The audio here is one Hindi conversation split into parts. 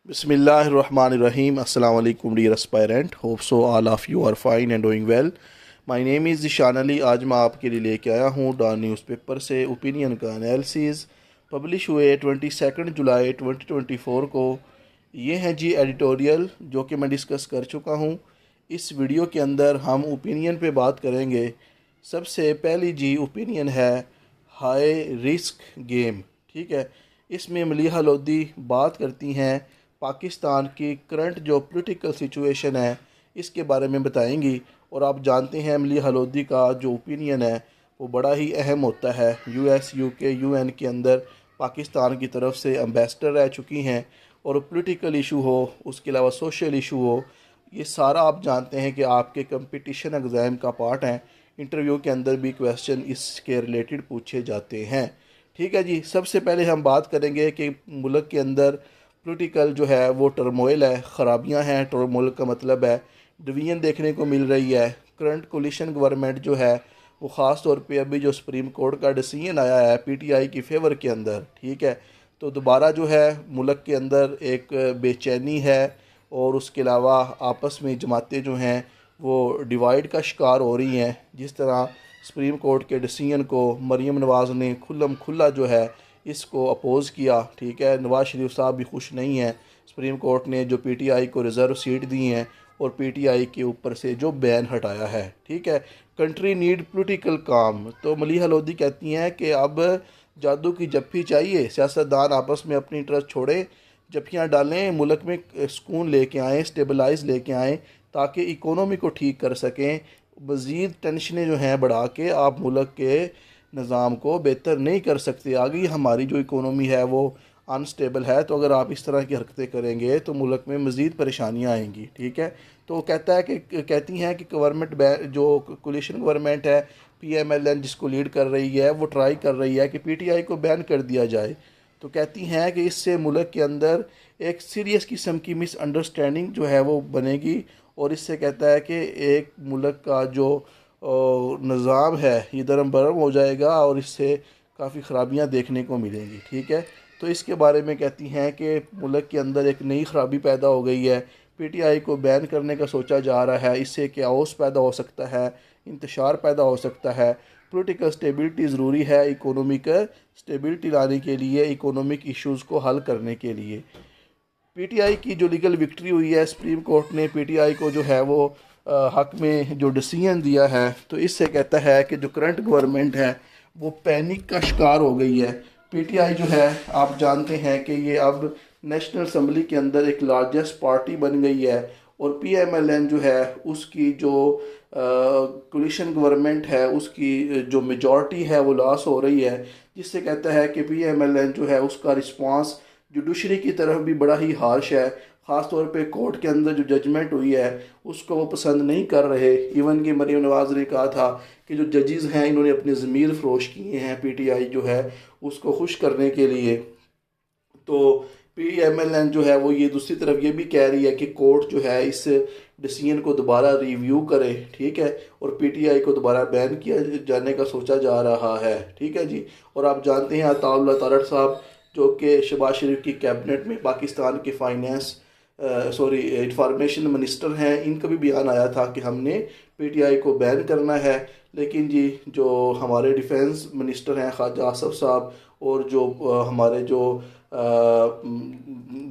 Bismillahirrahmanirrahim. Assalamu alaikum dear aspirant. Hope so all of you are fine and doing well. My name is Zishan Ali. आज मैं आपके लिए लेके आया हूँ डॉन न्यूज़पेपर से ओपिनियन का एनालिसिस पब्लिश हुए 22 जुलाई 2024 को। ये हैं जी एडिटोरियल जो कि मैं डिस्कस कर चुका हूँ। इस वीडियो के अंदर हम ओपिनियन पे बात करेंगे। सबसे पहली जी ओपिनियन है हाई रिस्क गेम। ठीक है, इसमें मलिहा लोधी बात करती हैं पाकिस्तान की करंट जो पॉलिटिकल सिचुएशन है इसके बारे में बताएंगी। और आप जानते हैं मलिहा लोधी का जो ओपिनियन है वो बड़ा ही अहम होता है। यूएस यूके यूएन के अंदर पाकिस्तान की तरफ से एम्बेसडर रह चुकी हैं। और पॉलिटिकल इशू हो, उसके अलावा सोशल इशू हो, ये सारा आप जानते हैं कि आपके कंपटीशन एग्ज़ाम का पार्ट है। इंटरव्यू के अंदर भी क्वेश्चन इसके रिलेटेड पूछे जाते हैं। ठीक है जी, सबसे पहले हम बात करेंगे कि मुल्क के अंदर पॉलिटिकल जो है वो टर्मोइल है, ख़राबियाँ हैं। टर्मोइल का मतलब है डिवीजन देखने को मिल रही है। करंट कोलिशन गवर्नमेंट जो है वो ख़ास तौर पे अभी जो सुप्रीम कोर्ट का डिसीजन आया है पीटीआई की फेवर के अंदर, ठीक है, तो दोबारा जो है मुल्क के अंदर एक बेचैनी है। और उसके अलावा आपस में जमातें जो हैं वो डिवाइड का शिकार हो रही हैं। जिस तरह सुप्रीम कोर्ट के डिसीजन को मरीम नवाज़ ने खुल्लम खुल्ला जो है इसको अपोज़ किया। ठीक है, नवाज़ शरीफ साहब भी खुश नहीं हैं। सुप्रीम कोर्ट ने जो पीटीआई को रिज़र्व सीट दी हैं और पीटीआई के ऊपर से जो बैन हटाया है। ठीक है, कंट्री नीड पॉलिटिकल काम। तो मलिहा लोधी कहती हैं कि अब जादू की जप्फी चाहिए, सियासतदान आपस में अपनी इंटरेस्ट छोड़े, जप्फियाँ डालें, मुल्क में सुकून लेके आएँ, स्टेबलाइज लेके आएँ ताकि इकोनॉमी को ठीक कर सकें। मज़ीद टेंशनें जो हैं बढ़ा के आप मुल्क के निज़ाम को बेहतर नहीं कर सकते। आगे हमारी जो इकोनॉमी है वो अनस्टेबल है, तो अगर आप इस तरह की हरकतें करेंगे तो मुल्क में मज़ीद परेशानियाँ आएंगी। ठीक है, तो कहती हैं कि गवर्नमेंट जो कोलिशन गवर्नमेंट है पीएमएलएन जिसको लीड कर रही है वो ट्राई कर रही है कि पीटीआई को बैन कर दिया जाए। तो कहती हैं कि इससे मुल्क के अंदर एक सीरियस किस्म की मिसअंडरस्टैंडिंग जो है वो बनेगी। और इससे कहता है कि एक मुल्क का जो निज़ाम है ये दरम बरम हो जाएगा और इससे काफ़ी ख़राबियाँ देखने को मिलेंगी। ठीक है, तो इसके बारे में कहती हैं कि मुल्क के अंदर एक नई ख़राबी पैदा हो गई है। पीटीआई को बैन करने का सोचा जा रहा है, इससे क्याओस पैदा हो सकता है, इंतशार पैदा हो सकता है। पॉलिटिकल स्टेबिलिटी ज़रूरी है इकोनॉमिक स्टेबिलिटी लाने के लिए, इकोनॉमिक इश्यूज़ को हल करने के लिए। पीटीआई की जो लीगल विक्ट्री हुई है, सुप्रीम कोर्ट ने पीटीआई को जो है वो हक में जो डिसीजन दिया है, तो इससे कहता है कि जो करंट गवर्नमेंट है वो पैनिक का शिकार हो गई है। पीटीआई जो है आप जानते हैं कि ये अब नेशनल असम्बली के अंदर एक लार्जेस्ट पार्टी बन गई है। और पीएमएलएन जो है उसकी जो कोलिशन गवर्नमेंट है उसकी जो मेजॉरिटी है वो लॉस हो रही है। जिससे कहता है कि पीएमएलएन जो है उसका रिस्पांस जुडिशरी की तरफ भी बड़ा ही हार्श है। ख़ास तौर पे कोर्ट के अंदर जो जजमेंट हुई है उसको वो पसंद नहीं कर रहे। इवन कि मरीम नवाज़ ने कहा था कि जो जजेस हैं इन्होंने अपने ज़मीर फरोश किए हैं पीटीआई जो है उसको खुश करने के लिए। तो पीएमएलएन जो है वो ये दूसरी तरफ ये भी कह रही है कि कोर्ट जो है इस डिसीजन को दोबारा रिव्यू करे। ठीक है, और पीटीआई को दोबारा बैन किया जाने का सोचा जा रहा है। ठीक है जी, और आप जानते हैं अताउल्लाह तारड़ साहब जो कि शहबाज शरीफ की कैबिनेट में पाकिस्तान के फाइनेंस इंफॉर्मेशन मिनिस्टर हैं, इनका भी बयान आया था कि हमने पीटीआई को बैन करना है। लेकिन जी जो हमारे डिफेंस मिनिस्टर हैं ख्वाजा आसफ साहब और जो हमारे जो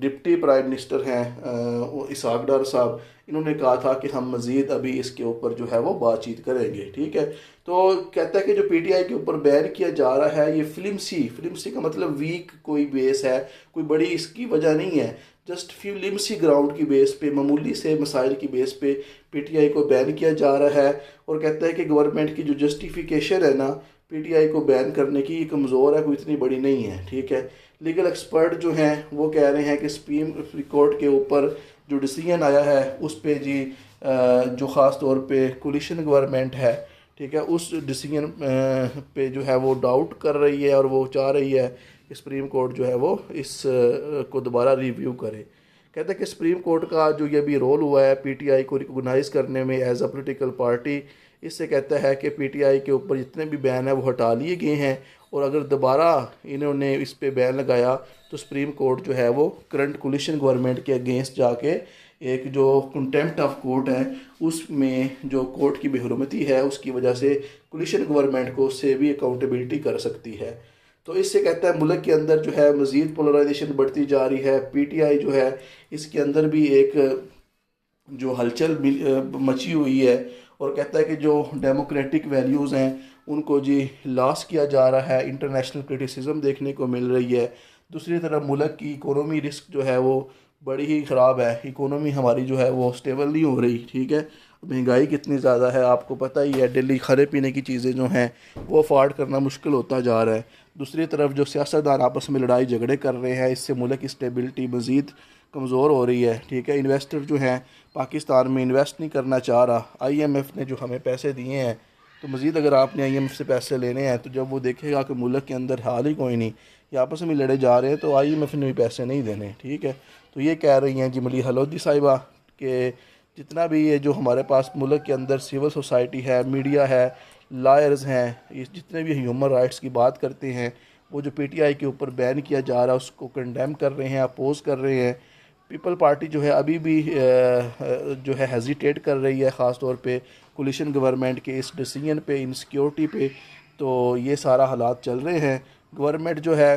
डिप्टी प्राइम मिनिस्टर हैं इसहाक डार साहब, इन्होंने कहा था कि हम मज़ीद अभी इसके ऊपर जो है वो बातचीत करेंगे। ठीक है, तो कहता है कि जो पीटीआई के ऊपर बैन किया जा रहा है ये फिल्मसी का मतलब वीक कोई बेस है, कोई बड़ी इसकी वजह नहीं है। जस्ट फिल्मसी ग्राउंड की बेस पे, मामूली से मसाइल की बेस पे पीटीआई को बैन किया जा रहा है। और कहता है कि गवर्नमेंट की जो जस्टिफिकेशन है ना पीटीआई को बैन करने की, ये कमज़ोर है, कोई इतनी बड़ी नहीं है। ठीक है, लीगल एक्सपर्ट जो हैं वो कह रहे हैं कि सुप्रीम कोर्ट के ऊपर जो डिसीजन आया है उस पे जी जो ख़ास तौर पे कोलिशन गवर्नमेंट है, ठीक है, उस डिसीजन पे जो है वो डाउट कर रही है और वो चाह रही है कि सुप्रीम कोर्ट जो है वो इस को दोबारा रिव्यू करे। कहते हैं कि सुप्रीम कोर्ट का जो ये भी रोल हुआ है पीटीआई को रिकॉग्नाइज़ करने में एज अ पॉलिटिकल पार्टी, इससे कहता है कि पीटीआई के ऊपर जितने भी बैन हैं वो हटा लिए गए हैं, और अगर दोबारा इन्होंने इस पे बैन लगाया तो सुप्रीम कोर्ट जो है वो करंट कोलिशन गवर्नमेंट के अगेंस्ट जाके एक जो कंटेम्प्ट ऑफ कोर्ट है उसमें जो कोर्ट की बेहरमती है उसकी वजह से कोलिशन गवर्नमेंट को उससे भी अकाउंटेबिलिटी कर सकती है। तो इससे कहता है मुल्क के अंदर जो है मज़ीद पोलराइजेशन बढ़ती जा रही है। पीटीआई जो है इसके अंदर भी एक जो हलचल मची हुई है, और कहता है कि जो डेमोक्रेटिक वैल्यूज़ हैं उनको जी लॉस किया जा रहा है, इंटरनेशनल क्रिटिसिज्म देखने को मिल रही है। दूसरी तरफ मुल्क की इकोनॉमी रिस्क जो है वो बड़ी ही ख़राब है, इकोनॉमी हमारी जो है वो स्टेबल नहीं हो रही। ठीक है, महंगाई कितनी ज़्यादा है आपको पता ही है, डेली खाने पीने की चीज़ें जो हैं वो अफोर्ड करना मुश्किल होता जा रहा है। दूसरी तरफ जो सियासतदान आपस में लड़ाई झगड़े कर रहे हैं, इससे मुल्क की स्टेबिलिटी मज़ीद कमज़ोर हो रही है। ठीक है, इन्वेस्टर जो हैं पाकिस्तान में इन्वेस्ट नहीं करना चाह रहा। आईएमएफ ने जो हमें पैसे दिए हैं, तो मज़ीद अगर आपने आईएमएफ से पैसे लेने हैं तो जब वो देखेगा कि मुल्क के अंदर हाल ही कोई नहीं, ये आपस में लड़े जा रहे हैं, तो आईएमएफ ने भी पैसे नहीं देने। ठीक है, तो ये कह रही हैं जी मलिहा लोधी साहिबा कि जितना भी ये जो हमारे पास मुल्क के अंदर सिविल सोसाइटी है, मीडिया है, लायर्स हैं, ये जितने भी ह्यूमन राइट्स की बात करते हैं, वो जो पीटीआई के ऊपर बैन किया जा रहा है उसको कंडेम कर रहे हैं, अपोज कर रहे हैं। पीपल पार्टी जो है अभी भी जो है हेजिटेट कर रही है, ख़ास तौर पे कोलिशन गवर्नमेंट के इस डिसीजन पे, इनसिक्योरिटी पे। तो ये सारा हालात चल रहे हैं। गवर्नमेंट जो है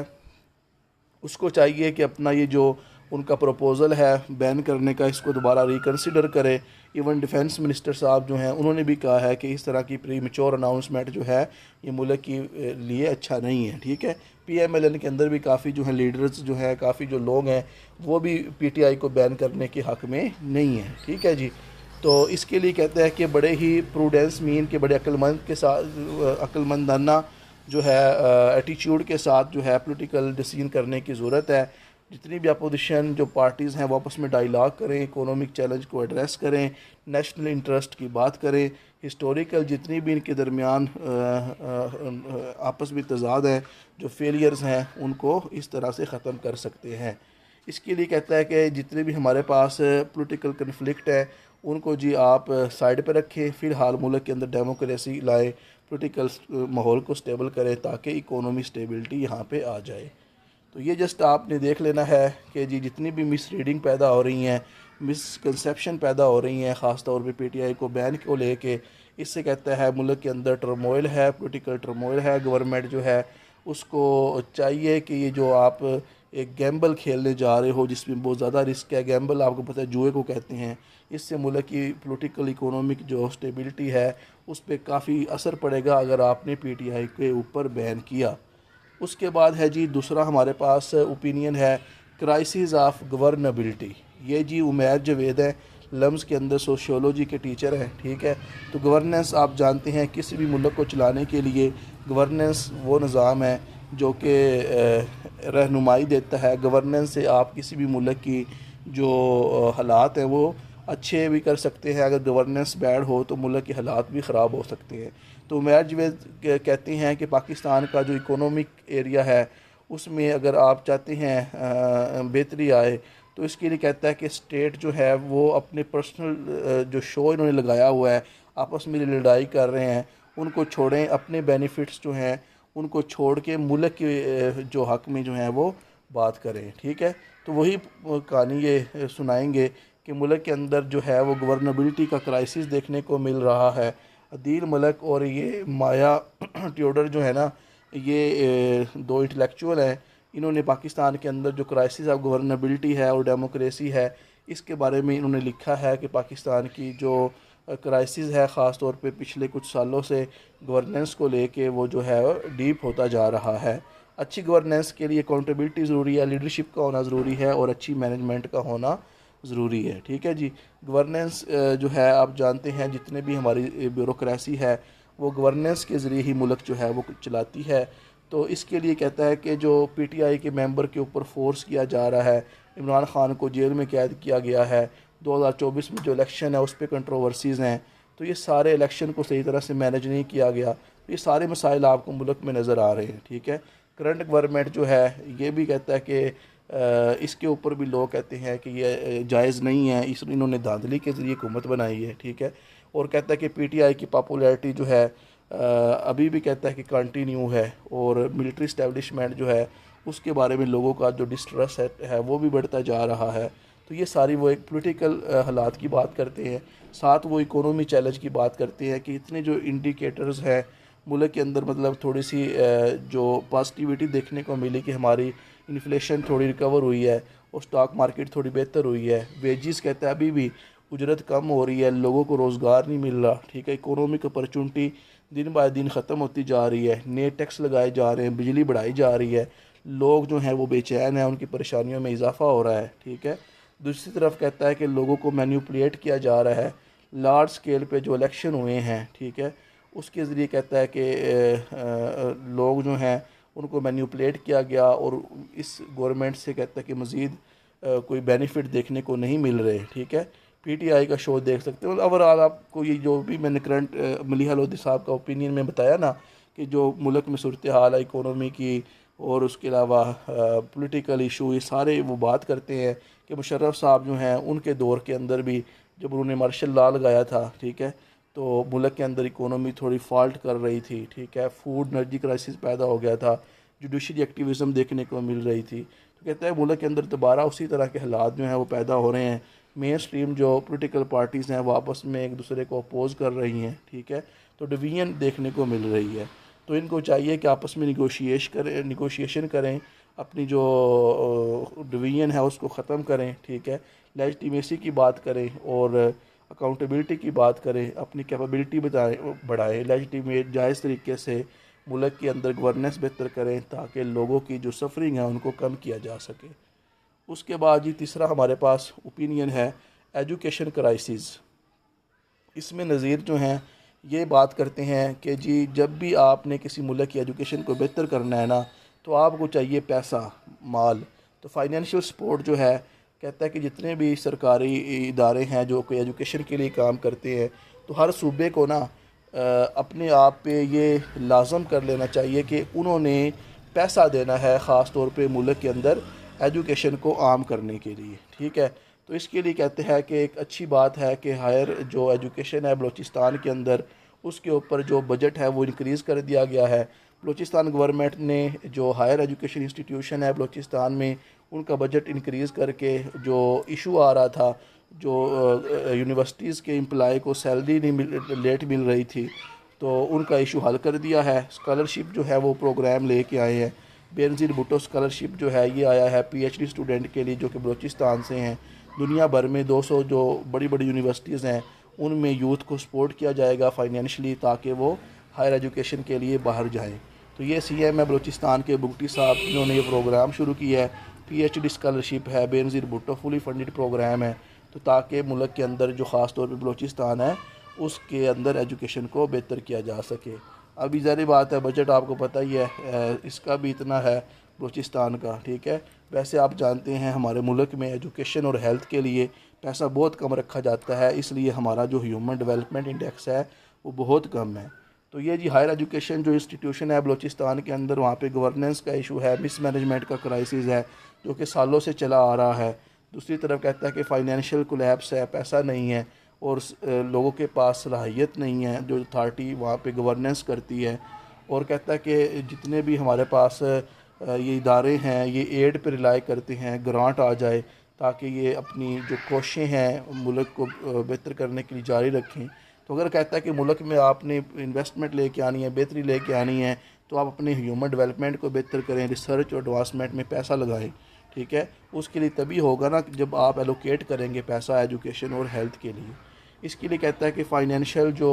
उसको चाहिए कि अपना ये जो उनका प्रपोज़ल है बैन करने का, इसको दोबारा रिकन्सिडर करे। इवन डिफेंस मिनिस्टर साहब जो हैं उन्होंने भी कहा है कि इस तरह की प्री मेच्योर अनाउंसमेंट जो है ये मुल्क के लिए अच्छा नहीं है। ठीक है, पीएमएलएन के अंदर भी काफ़ी जो है लीडर्स जो हैं, काफ़ी जो लोग हैं वो भी पीटीआई को बैन करने के हक़ में नहीं है। ठीक है जी, तो इसके लिए कहते हैं कि बड़े ही प्रूडेंस मीन के बड़े अक्लमंद के साथ, अक्लमंदाना जो है एटीट्यूड के साथ जो है पॉलिटिकल डिसीजन करने की ज़रूरत है। जितनी भी अपोजिशन जो पार्टीज़ हैं वो आपस में डायलॉग करें, इकोनॉमिक चैलेंज को एड्रेस करें, नेशनल इंटरेस्ट की बात करें, हिस्टोरिकल जितनी भी इनके दरमियान आपस में तज़ाद हैं, जो फेलियर्स हैं उनको इस तरह से ख़त्म कर सकते हैं। इसके लिए कहता है कि जितने भी हमारे पास पॉलिटिकल कन्फ्लिक्ट है उनको जी आप साइड पर रखें, फ़िलहाल मुल्क के अंदर डेमोक्रेसी लाएँ, पॉलिटिकल माहौल को स्टेबल करें ताकि इकोनॉमी स्टेबिलिटी यहाँ पे आ जाए। तो ये जस्ट आपने देख लेना है कि जी जितनी भी मिस रीडिंग पैदा हो रही हैं, मिसकंसेप्शन पैदा हो रही हैं, ख़ास तौर पे पीटीआई को बैन को लेके, इससे कहता है मुल्क के अंदर टर्मोइल है, पॉलिटिकल टर्मोइल है। गवर्नमेंट जो है उसको चाहिए कि ये जो आप एक गैम्बल खेलने जा रहे हो जिसमें बहुत ज़्यादा रिस्क है, गैम्बल आपको पता है जुए को कहते हैं, इससे मुल्क की पॉलिटिकल इकोनॉमिक जो स्टेबिलिटी है उस पर काफ़ी असर पड़ेगा अगर आपने पीटीआई के ऊपर बैन किया। उसके बाद है जी दूसरा हमारे पास ओपिनियन है क्राइसिस ऑफ गवर्नेबिलिटी। ये जी उमैर जवेद है, लम्स के अंदर सोशियोलॉजी के टीचर हैं। ठीक है, तो गवर्नेंस आप जानते हैं किसी भी मुल्क को चलाने के लिए गवर्नेंस वो निज़ाम है जो कि रहनुमाई देता है। गवर्नेंस से आप किसी भी मुल्क की जो हालात हैं वो अच्छे भी कर सकते हैं, अगर गवर्नेंस बैड हो तो मुल्क के हालात भी ख़राब हो सकते हैं। तो उमैर जवेद कहते हैं कि पाकिस्तान का जो इकोनॉमिक एरिया है उसमें अगर आप चाहते हैं बेहतरी आए तो इसके लिए कहता है कि स्टेट जो है वो अपने पर्सनल जो शो इन्होंने लगाया हुआ है, आपस में लड़ाई कर रहे हैं, उनको छोड़ें, अपने बेनिफिट्स जो हैं उनको छोड़ के मुल्क के जो हक़ में जो है वो बात करें। ठीक है, तो वही कहानी ये सुनाएंगे कि मुल्क के अंदर जो है वो गवर्नेबिलिटी का क्राइसिस देखने को मिल रहा है। अदील मलिक और ये माया ट्यूडर जो है ना, ये दो इंटेलेक्चुअल हैं, इन्होंने पाकिस्तान के अंदर जो क्राइसिस ऑफ गवर्नेबिलिटी है और डेमोक्रेसी है इसके बारे में इन्होंने लिखा है कि पाकिस्तान की जो क्राइसिस है ख़ास तौर पे पिछले कुछ सालों से गवर्नेंस को लेके वो जो है डीप होता जा रहा है। अच्छी गवर्नेंस के लिए अकाउंटेबिलिटी ज़रूरी है, लीडरशिप का होना ज़रूरी है और अच्छी मैनेजमेंट का होना ज़रूरी है। ठीक है जी, गवर्नेंस जो है आप जानते हैं जितने भी हमारी ब्यूरोक्रेसी है वो गवर्नेंस के ज़रिए ही मुल्क जो है वो चलाती है। तो इसके लिए कहता है कि जो पीटीआई के मेंबर के ऊपर फोर्स किया जा रहा है, इमरान ख़ान को जेल में कैद किया गया है, 2024 में जो इलेक्शन है उस पर कंट्रोवर्सीज़ हैं, तो ये सारे इलेक्शन को सही तरह से मैनेज नहीं किया गया, तो ये सारे मसाइल आपको मुल्क में नज़र आ रहे हैं। ठीक है, करंट गवर्नमेंट जो है ये भी कहता है कि इसके ऊपर भी लोग कहते हैं कि ये जायज़ नहीं है, इन्होंने धांधली के ज़रिए हुकूमत बनाई है। ठीक है, और कहता है कि पीटीआई की पॉपुलैरिटी जो है अभी भी कहता है कि कंटिन्यू है, और मिलिट्री इस्टेब्लिशमेंट जो है उसके बारे में लोगों का जो डिस्ट्रस्ट है वो भी बढ़ता जा रहा है। तो ये सारी वो एक पॉलिटिकल हालात की बात करते हैं, साथ वो इकोनॉमी चैलेंज की बात करते हैं कि इतने जो इंडिकेटर्स हैं मुल्क के अंदर, मतलब थोड़ी सी जो पॉजिटिविटी देखने को मिली कि हमारी इन्फ्लेशन थोड़ी रिकवर हुई है और स्टॉक मार्केट थोड़ी बेहतर हुई है। वेजिस कहता है अभी भी उजरत कम हो रही है, लोगों को रोज़गार नहीं मिल रहा, ठीक है। इकोनॉमिक अपॉर्चुनिटी दिन बाय दिन ख़त्म होती जा रही है, नए टैक्स लगाए जा रहे हैं, बिजली बढ़ाई जा रही है, लोग जो हैं वो बेचैन हैं, उनकी परेशानियों में इजाफा हो रहा है, ठीक है। दूसरी तरफ कहता है कि लोगों को मैनिपुलेट किया जा रहा है, लार्ज स्केल पे जो इलेक्शन हुए हैं, ठीक है, उसके ज़रिए कहता है कि लोग जो हैं उनको मैनिपुलेट किया गया और इस गवर्नमेंट से कहता है कि मज़ीद कोई बेनिफिट देखने को नहीं मिल रहे, ठीक है। पीटीआई का शो देख सकते हो। ओवरऑल आपको ये जो भी मैंने करंट मलिहा लोधी साहब का ओपिनियन में बताया ना कि जो मुल्क में सूरत हाल है इकोनॉमी की और उसके अलावा पॉलिटिकल इशू, ये सारे वो बात करते हैं कि मुशर्रफ साहब जो हैं उनके दौर के अंदर भी जब उन्होंने मार्शल लॉ लगाया था, ठीक है, तो मुल्क के अंदर इकोनॉमी थोड़ी फॉल्ट कर रही थी, ठीक है, फूड एनर्जी क्राइसिस पैदा हो गया था, जुडिशरी एक्टिविज़म देखने को मिल रही थी। तो कहता है मुल्क के अंदर दोबारा उसी तरह के हालात जो हैं वो पैदा हो रहे हैं, मेन स्ट्रीम जो पॉलिटिकल पार्टीज़ हैं वो आपस में एक दूसरे को अपोज कर रही हैं, ठीक है, तो डिवीजन देखने को मिल रही है। तो इनको चाहिए कि आपस में निगोशिएशन करें, अपनी जो डिवीजन है उसको ख़त्म करें, ठीक है, लेजिटिमेसी की बात करें और अकाउंटेबिलिटी की बात करें, अपनी कैपेबिलिटी बढ़ाएं, लेजिटिमेट जायज़ तरीके से मुल्क के अंदर गवर्नेंस बेहतर करें ताकि लोगों की जो सफरिंग है उनको कम किया जा सके। उसके बाद जी तीसरा हमारे पास ओपिनियन है एजुकेशन क्राइसिस। इसमें नज़ीर जो हैं ये बात करते हैं कि जी जब भी आपने किसी मुल्क की एजुकेशन को बेहतर करना है ना तो आपको चाहिए पैसा, माल। तो फाइनेंशियल सपोर्ट जो है कहता है कि जितने भी सरकारी इदारे हैं जो कोई एजुकेशन के लिए काम करते हैं तो हर सूबे को ना अपने आप पे ये लाजम कर लेना चाहिए कि उन्होंने पैसा देना है ख़ास तौर पे मुल्क के अंदर एजुकेशन को आम करने के लिए, ठीक है। तो इसके लिए कहते हैं कि एक अच्छी बात है कि हायर जो एजुकेशन है बलूचिस्तान के अंदर उसके ऊपर जो बजट है वो इंक्रीज़ कर दिया गया है। बलूचिस्तान गवर्नमेंट ने जो हायर एजुकेशन इंस्टीट्यूशन है बलूचिस्तान में उनका बजट इंक्रीज़ करके जो इशू आ रहा था, जो यूनिवर्सिटीज़ के एम्प्लॉय को सैलरी नहीं लेट मिल रही थी, तो उनका इशू हल कर दिया है। स्कॉलरशिप जो है वो प्रोग्राम लेके आए हैं। बेनज़ीर भुट्टो स्कॉलरशिप जो है ये आया है पीएचडी स्टूडेंट के लिए जो कि बलूचिस्तान से हैं। दुनिया भर में 200 जो बड़ी बड़ी यूनिवर्सिटीज़ हैं उनमें यूथ को सपोर्ट किया जाएगा फाइनेंशली ताकि वो हायर एजुकेशन के लिए बाहर जाएं। तो ये सीएम है बलूचिस्तान के बुगटी साहब जिन्होंने ये प्रोग्राम शुरू किया है। पीएचडी स्कॉलरशिप है, Benazir Bhutto fully funded program है, तो ताकि मुल्क के अंदर जो ख़ास तौर पर बलूचिस्तान है उसके अंदर एजुकेशन को बेहतर किया जा सके। अभी ज़ाहिर बात है बजट आपको पता ही है इसका भी इतना है बलूचिस्तान का, ठीक है। वैसे आप जानते हैं हमारे मुल्क में एजुकेशन और हेल्थ के लिए पैसा बहुत कम रखा जाता है, इसलिए हमारा जो ह्यूमन डेवलपमेंट इंडेक्स है वो बहुत कम है। तो ये जी हायर एजुकेशन जो इंस्टीट्यूशन है बलूचिस्तान के अंदर वहाँ पे गवर्नेंस का इशू है, मिसमैनेजमेंट का क्राइसिस है जो कि सालों से चला आ रहा है। दूसरी तरफ कहता है कि फ़ाइनेंशियल कोलैप्स है, पैसा नहीं है और लोगों के पास सलाहियत नहीं है जो अथॉरिटी वहाँ पे गवर्नेंस करती है। और कहता है कि जितने भी हमारे पास ये इदारे हैं ये एड पे रिलाई करते हैं, ग्रांट आ जाए ताकि ये अपनी जो कोशिशें हैं मुल्क को बेहतर करने के लिए जारी रखें। तो अगर कहता है कि मुल्क में आपने इन्वेस्टमेंट लेके आनी है, बेहतरी लेके आनी है, तो आप अपने ह्यूमन डेवलपमेंट को बेहतर करें, रिसर्च और एडवांसमेंट में पैसा लगाएं, ठीक है। उसके लिए तभी होगा ना जब आप एलोकेट करेंगे पैसा एजुकेशन और हेल्थ के लिए। इसके लिए कहता है कि फ़ाइनेंशियल जो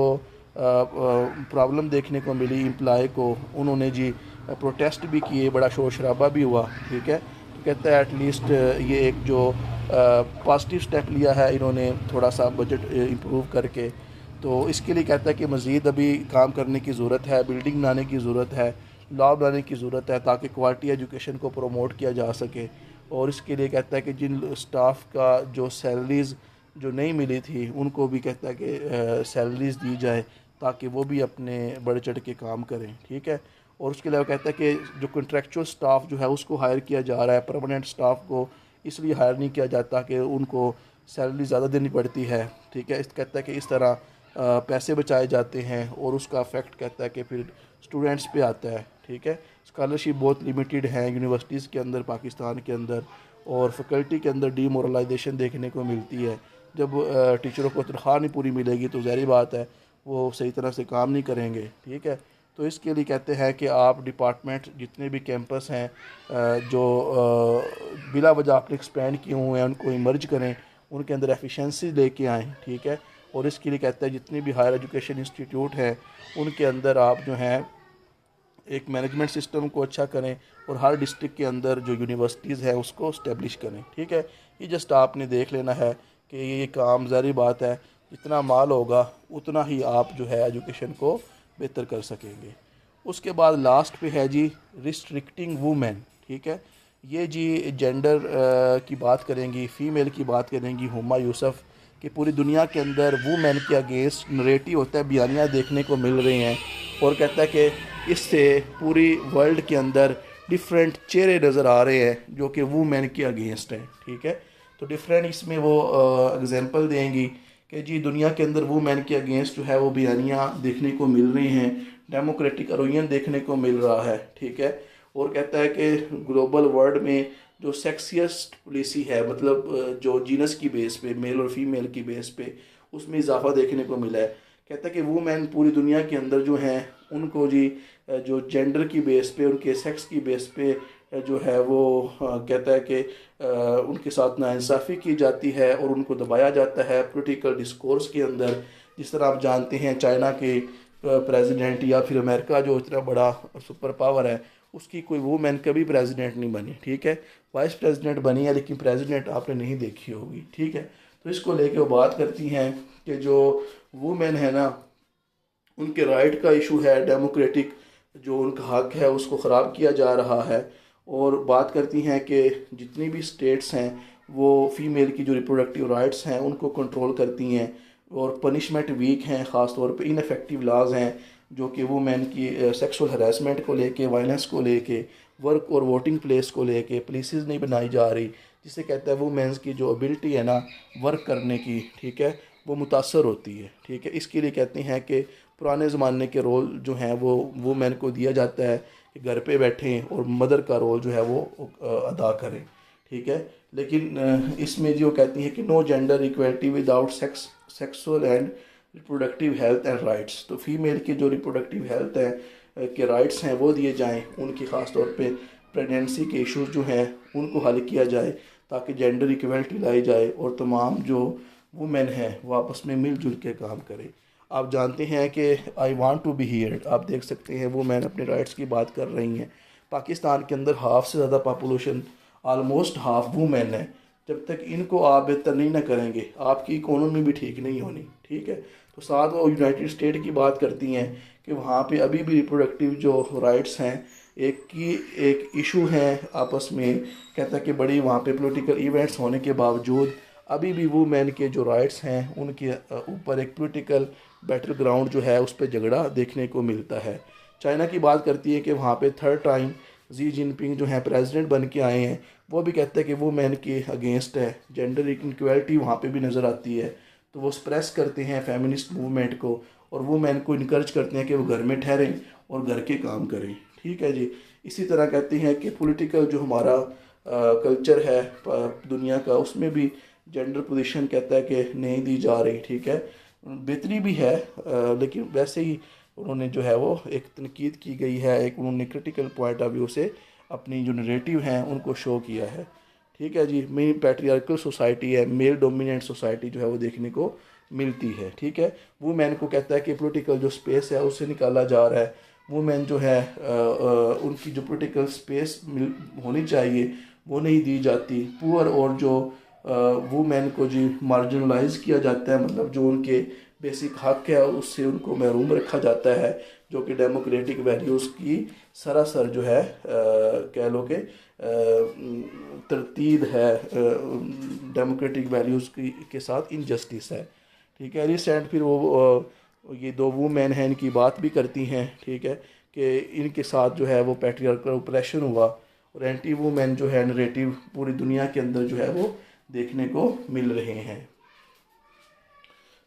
प्रॉब्लम देखने को मिली एम्प्लॉय को, उन्होंने जी प्रोटेस्ट भी किए, बड़ा शोर शराबा भी हुआ, ठीक है। तो कहता है एटलीस्ट ये एक जो पॉजिटिव स्टेप लिया है इन्होंने थोड़ा सा बजट इम्प्रूव करके। तो इसके लिए कहता है कि मज़ीद अभी काम करने की ज़रूरत है, बिल्डिंग बनाने की ज़रूरत है, लॉ बनाने की ज़रूरत है ताकि क्वालिटी एजुकेशन को प्रमोट किया जा सके। और इसके लिए कहता है कि जिन स्टाफ का जो सैलरीज़ जो नहीं मिली थी उनको भी कहता है कि सैलरीज़ दी जाए ताकि वो भी अपने बढ़ चढ़ के काम करें, ठीक है। और उसके अलावा कहता है कि जो कॉन्ट्रेक्चुअल स्टाफ जो है उसको हायर किया जा रहा है, परमानेंट स्टाफ को इसलिए हायर नहीं किया जाता कि उनको सैलरी ज़्यादा देनी पड़ती है, ठीक है। इस कहता है कि इस तरह पैसे बचाए जाते हैं और उसका इफेक्ट कहता है कि फिर स्टूडेंट्स पे आता है। ठीक है, स्कॉलरशिप बहुत लिमिटेड है यूनिवर्सिटीज़ के अंदर पाकिस्तान के अंदर, और फैकल्टी के अंदर डीमोरलाइजेशन देखने को मिलती है। जब टीचरों को तनख्वाह नहीं पूरी मिलेगी तो ज़ाहिर बात है वो सही तरह से काम नहीं करेंगे। ठीक है, तो इसके लिए कहते हैं कि आप डिपार्टमेंट जितने भी कैंपस हैं जो बिला वजह आपने एक्सपेंड किए हुए हैं उनको इमर्ज करें, उनके अंदर एफिशिएंसी लेके आएँ। ठीक है, और इसके लिए कहते हैं जितने भी हायर एजुकेशन इंस्टीट्यूट हैं उनके अंदर आप जो हैं एक मैनेजमेंट सिस्टम को अच्छा करें और हर डिस्ट्रिक्ट के अंदर जो यूनिवर्सिटीज़ है उसको इस्टेब्लिश करें। ठीक है, ये जस्ट आपने देख लेना है कि ये काम ज़ाहिर बात है जितना माल होगा उतना ही आप जो है एजुकेशन को बेहतर कर सकेंगे। उसके बाद लास्ट पे है जी रिस्ट्रिक्टिंग वुमेन। ठीक है, ये जी जेंडर की बात करेंगी, फ़ीमेल की बात करेंगी हुमा यूसुफ कि पूरी दुनिया के अंदर वुमेन के अगेंस्ट नरेटिव होता है, बयानियाँ देखने को मिल रही हैं और कहता है कि इससे पूरी वर्ल्ड के अंदर डिफरेंट चेहरे नज़र आ रहे हैं जो कि वुमेन के अगेंस्ट हैं। ठीक है, तो डिफरेंट इसमें वो एग्जांपल देंगी कि जी दुनिया के अंदर वुमेन के अगेंस्ट जो है वो बयानियाँ देखने को मिल रही हैं, डेमोक्रेटिक अरोयन देखने को मिल रहा है। ठीक है, और कहता है कि ग्लोबल वर्ल्ड में जो सेक्सियस्ट पॉलिसी है, मतलब जो जीनस की बेस पे मेल और फीमेल की बेस पे उसमें इजाफा देखने को मिला है। कहता है कि वुमेन पूरी दुनिया के अंदर जो हैं उनको जी जो जेंडर की बेस पे उनके सेक्स की बेस पे जो है वो कहता है कि उनके साथ नाइंसाफ़ी की जाती है और उनको दबाया जाता है पॉलिटिकल डिस्कोर्स के अंदर। जिस तरह आप जानते हैं चाइना के प्रेसिडेंट या फिर अमेरिका जो इतना बड़ा सुपर पावर है उसकी कोई वुमेन कभी प्रेसिडेंट नहीं बनी। ठीक है, वाइस प्रेसिडेंट बनी है लेकिन प्रेसिडेंट आपने नहीं देखी होगी। ठीक है, तो इसको लेके वो बात करती हैं कि जो वुमेन है ना उनके राइट का इशू है, डेमोक्रेटिक जो उनका हक है उसको ख़राब किया जा रहा है। और बात करती हैं कि जितनी भी स्टेट्स हैं वो फीमेल की जो रिप्रोडक्टिव राइट्स हैं उनको कंट्रोल करती हैं और पनिशमेंट वीक हैं, ख़ास तौर पे इनफेक्टिव लाज हैं जो कि वुमेन की सेक्सुअल हरासमेंट को लेके, वायलेंस को लेके, वर्क और वोटिंग प्लेस को लेके पुलिसेस नहीं बनाई जा रही, जिससे कहता है वुमेन्स की जो एबिलिटी है ना वर्क करने की, ठीक है, वो मुतासर होती है। ठीक है, इसके लिए कहते हैं कि पुराने ज़माने के रोल जो हैं वो वुमेन को दिया जाता है कि घर पे बैठें और मदर का रोल जो है वो अदा करें। ठीक है, लेकिन इसमें जो कहती हैं कि no gender equality without sexual and reproductive health and rights. तो फीमेल की जो रिप्रोडक्टिव हेल्थ है के राइट्स हैं वो दिए जाएं, उनकी ख़ास तौर पे प्रेगनेंसी के इश्यूज जो हैं उनको हल किया जाए ताकि जेंडर इक्वलिटी लाई जाए और तमाम जो वुमेन हैं वो आपस में मिलजुल के काम करें। आप जानते हैं कि I want to be heard, आप देख सकते हैं वुमेन अपने राइट्स की बात कर रही हैं। पाकिस्तान के अंदर हाफ से ज़्यादा पॉपुलेशन ऑलमोस्ट हाफ वुमेन है। जब तक इनको आप बेहतर नहीं ना करेंगे आपकी इकोनॉमी भी ठीक नहीं होनी। ठीक है, तो साथ वो यूनाइटेड स्टेट की बात करती हैं कि वहाँ पे अभी भी रिप्रोडक्टिव जो राइट्स हैं एक इशू है आपस में। कहता है कि बड़ी वहाँ पे पॉलिटिकल इवेंट्स होने के बावजूद अभी भी वुमेन के जो राइट्स हैं उनके ऊपर एक पॉलिटिकल बैटल ग्राउंड जो है उस पर झगड़ा देखने को मिलता है। चाइना की बात करती है कि वहाँ पे थर्ड टाइम जी जिनपिंग जो है प्रेसिडेंट बन के आए हैं, वो भी कहते हैं कि वो मैन के अगेंस्ट है, जेंडर इनक्वालिटी वहाँ पे भी नज़र आती है। तो वो स्प्रेस करते हैं फेमिनिस्ट मूवमेंट को और वो मैन को इनकरेज करते हैं कि वो घर में ठहरें और घर के काम करें। ठीक है जी, इसी तरह कहते हैं कि पॉलिटिकल जो हमारा कल्चर है दुनिया का उसमें भी जेंडर पोजीशन कहता है कि नहीं दी जा रही। ठीक है, बेहतरी भी है लेकिन वैसे ही उन्होंने जो है वो एक तनकीद की गई है, एक उन्होंने क्रिटिकल पॉइंट ऑफ व्यू से अपनी जो नरेटिव हैं उनको शो किया है। ठीक है जी, मेन पैट्रियार्कल सोसाइटी है, मेल डोमिनेंट सोसाइटी जो है वो देखने को मिलती है। ठीक है, वो मैन को कहता है कि पॉलिटिकल जो स्पेस है उससे निकाला जा रहा है। वो मैन जो है उनकी जो पॉलिटिकल स्पेस होनी चाहिए वो नहीं दी जाती। पुअर और जो वो मैन को जी मार्जिनलाइज किया जाता है, मतलब जो उनके बेसिक हक है उससे उनको महरूम रखा जाता है, जो कि डेमोक्रेटिक वैल्यूज़ की सरासर जो है कह लो कि तरतीब है, डेमोक्रेटिक वैल्यूज़ की के साथ इनजस्टिस है। ठीक है, रिसेंट फिर वो ये दो वुमेन हैं इनकी बात भी करती हैं। ठीक है, कि इनके साथ जो है वो पैट्रियार्कल ऑपरेशन हुआ और एंटी वुमेन जो है नरेटिव पूरी दुनिया के अंदर जो है वो देखने को मिल रहे हैं।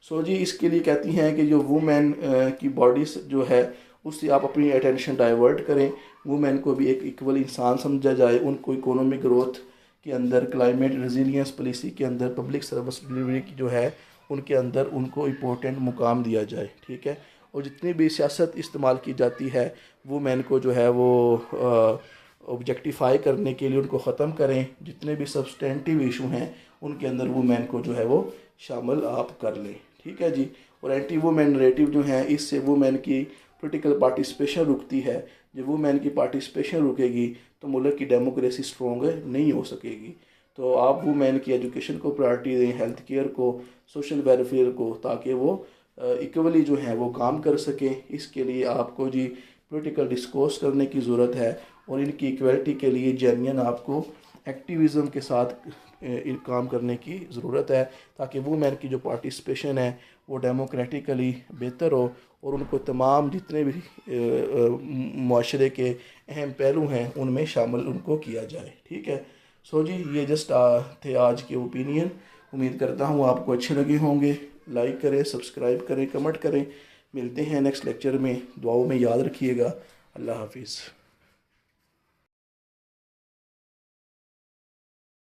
सो जी इसके लिए कहती हैं कि जो वुमेन की बॉडी जो है उससे आप अपनी अटेंशन डाइवर्ट करें, वुमेन को भी एक इक्वल इंसान समझा जाए, उनको इकोनॉमिक ग्रोथ के अंदर, क्लाइमेट रेजिलियंस पॉलिसी के अंदर, पब्लिक सर्विस डिलीवरी की जो है उनके अंदर उनको इम्पोर्टेंट मुकाम दिया जाए। ठीक है। और जितनी भी सियासत इस्तेमाल की जाती है वुमेन को जो है वो ऑब्जेक्टिफाई करने के लिए उनको ख़त्म करें। जितने भी सब्सटेंटिव इशू हैं उनके अंदर वुमेन को जो है वो शामिल आप कर लें। ठीक है जी। और एंटी वुमेन नरेटिव जो है इससे वुमेन की पोलिटिकल पार्टिसिपेशन रुकती है। जब वुमेन की पार्टिसिपेशन रुकेगी तो मुल्क की डेमोक्रेसी स्ट्रॉन्ग नहीं हो सकेगी। तो आप वुमेन की एजुकेशन को प्रायोरिटी दें, हेल्थ केयर को, सोशल वेलफेयर को, ताकि वो इक्वली जो है वो काम कर सकें। इसके लिए आपको जी पॉलिटिकल डिस्कोर्स करने की ज़रूरत है और इनकी इक्वलिटी के लिए जेन्युइन आपको एक्टिविज़म के साथ काम करने की ज़रूरत है, ताकि वुमेन की जो पार्टिसिपेशन है वो डेमोक्रेटिकली बेहतर हो और उनको तमाम जितने भी माशरे के अहम पहलू हैं उनमें शामिल उनको किया जाए। ठीक है। सो जी ये जस्ट थे आज के ओपिनियन। उम्मीद करता हूँ आपको अच्छे लगे होंगे। लाइक करें, सब्सक्राइब करें, कमेंट करें। मिलते हैं नेक्स्ट लेक्चर में। दुआओं में याद रखिएगा। अल्लाह हाफिज़।